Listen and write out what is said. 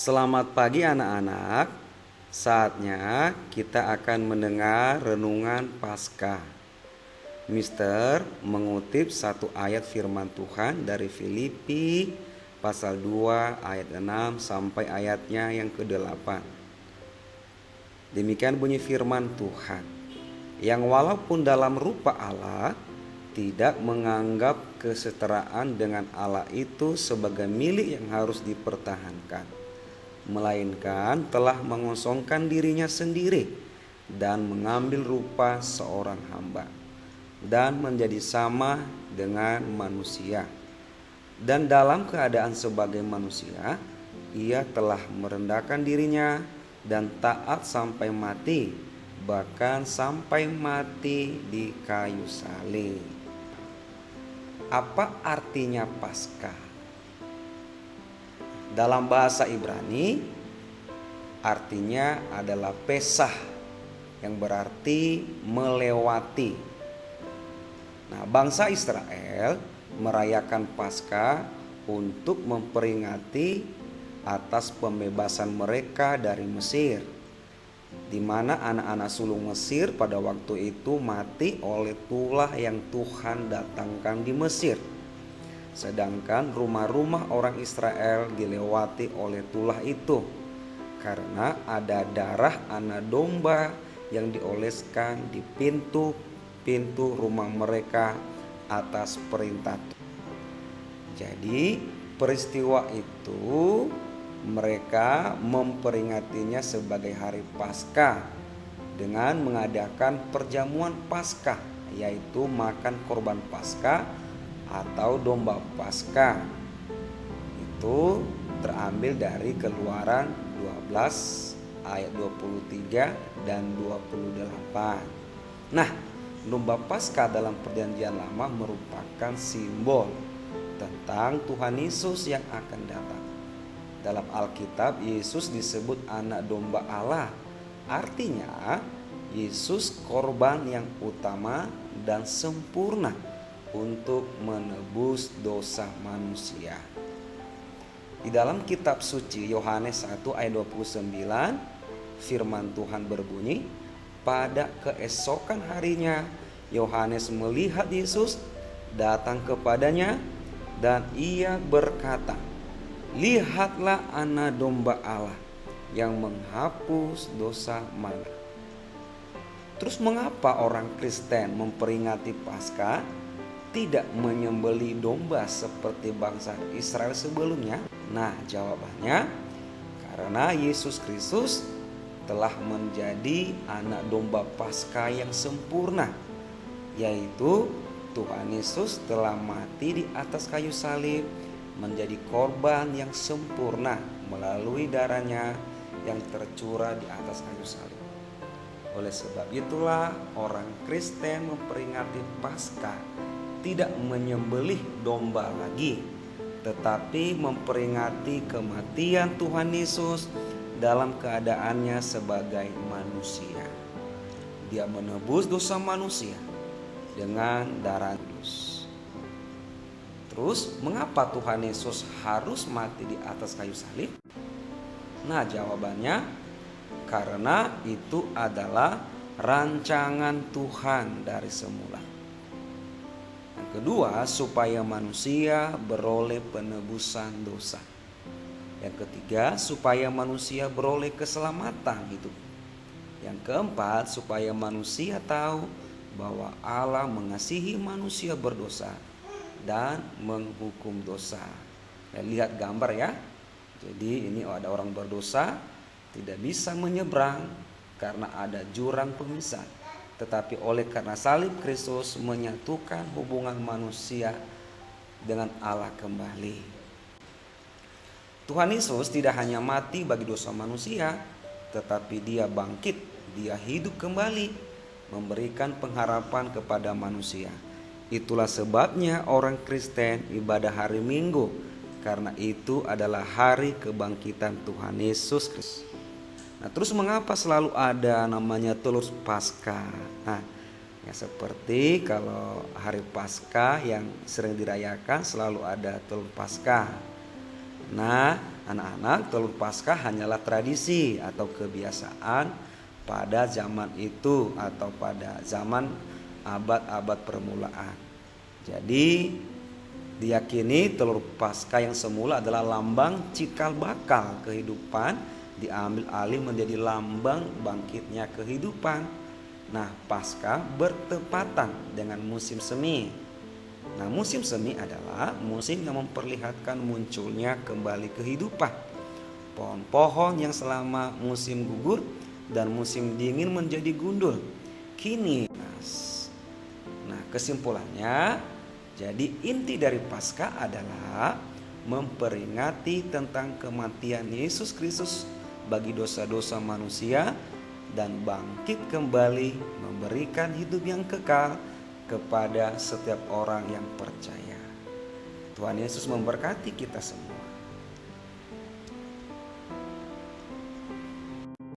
Selamat pagi anak-anak. Saatnya kita akan mendengar renungan Paskah. Mister mengutip satu ayat firman Tuhan dari Filipi pasal 2 ayat 6 sampai ayatnya yang ke-8. Demikian bunyi firman Tuhan, yang walaupun dalam rupa Allah tidak menganggap kesetaraan dengan Allah itu sebagai milik yang harus dipertahankan, melainkan telah mengosongkan dirinya sendiri dan mengambil rupa seorang hamba dan menjadi sama dengan manusia. Dan dalam keadaan sebagai manusia, ia telah merendahkan dirinya dan taat sampai mati, bahkan sampai mati di kayu salib. Apa artinya Paskah? Dalam bahasa Ibrani artinya adalah Pesah, yang berarti melewati. Nah, bangsa Israel merayakan Paskah untuk memperingati atas pembebasan mereka dari Mesir, di mana anak-anak sulung Mesir pada waktu itu mati oleh tulah yang Tuhan datangkan di Mesir. Sedangkan rumah-rumah orang Israel dilewati oleh tulah itu karena ada darah anak domba yang dioleskan di pintu rumah mereka atas perintah Tuhan. Jadi peristiwa itu mereka memperingatinya sebagai hari Paskah dengan mengadakan perjamuan Paskah, yaitu makan korban Paskah atau domba Paskah. Itu terambil dari Keluaran 12 ayat 23 dan 28. Nah, domba Paskah dalam Perjanjian Lama merupakan simbol tentang Tuhan Yesus yang akan datang. Dalam Alkitab, Yesus disebut anak domba Allah. Artinya, Yesus korban yang utama dan sempurna untuk menebus dosa manusia. Di dalam kitab suci Yohanes 1 ayat 29, firman Tuhan berbunyi, pada keesokan harinya Yohanes melihat Yesus datang kepadanya dan ia berkata, lihatlah anak domba Allah yang menghapus dosa manusia. Terus mengapa orang Kristen memperingati Paskah tidak menyembelih domba seperti bangsa Israel sebelumnya? Nah, jawabannya karena Yesus Kristus telah menjadi anak domba Paskah yang sempurna, yaitu Tuhan Yesus telah mati di atas kayu salib menjadi korban yang sempurna melalui darahnya yang tercurah di atas kayu salib. Oleh sebab itulah orang Kristen memperingati Paskah tidak menyembelih domba lagi, tetapi memperingati kematian Tuhan Yesus dalam keadaannya sebagai manusia. Dia menebus dosa manusia dengan darah Kristus. Terus mengapa Tuhan Yesus harus mati di atas kayu salib? Nah, jawabannya karena itu adalah rancangan Tuhan dari semula. Yang kedua, supaya manusia beroleh penebusan dosa. Yang ketiga, supaya manusia beroleh keselamatan hidup. Yang keempat, supaya manusia tahu bahwa Allah mengasihi manusia berdosa dan menghukum dosa. Lihat gambar ya. Jadi ini ada orang berdosa tidak bisa menyeberang karena ada jurang pemisah. Tetapi oleh karena salib Kristus menyatukan hubungan manusia dengan Allah kembali. Tuhan Yesus tidak hanya mati bagi dosa manusia, tetapi dia bangkit, dia hidup kembali, memberikan pengharapan kepada manusia. Itulah sebabnya orang Kristen ibadah hari Minggu, karena itu adalah hari kebangkitan Tuhan Yesus Kristus. Nah, terus mengapa selalu ada namanya telur Paskah? Nah, ya seperti kalau hari Paskah yang sering dirayakan selalu ada telur Paskah. Nah, anak-anak, telur Paskah hanyalah tradisi atau kebiasaan pada zaman itu atau pada zaman abad-abad permulaan. Jadi diyakini telur Paskah yang semula adalah lambang cikal bakal kehidupan diambil alih menjadi lambang bangkitnya kehidupan. Nah, Paskah bertepatan dengan musim semi. Nah, musim semi adalah musim yang memperlihatkan munculnya kembali kehidupan. Pohon-pohon yang selama musim gugur dan musim dingin menjadi gundul kini. Nah, kesimpulannya, jadi inti dari Paskah adalah memperingati tentang kematian Yesus Kristus bagi dosa-dosa manusia dan bangkit kembali memberikan hidup yang kekal kepada setiap orang yang percaya. Tuhan Yesus memberkati kita semua.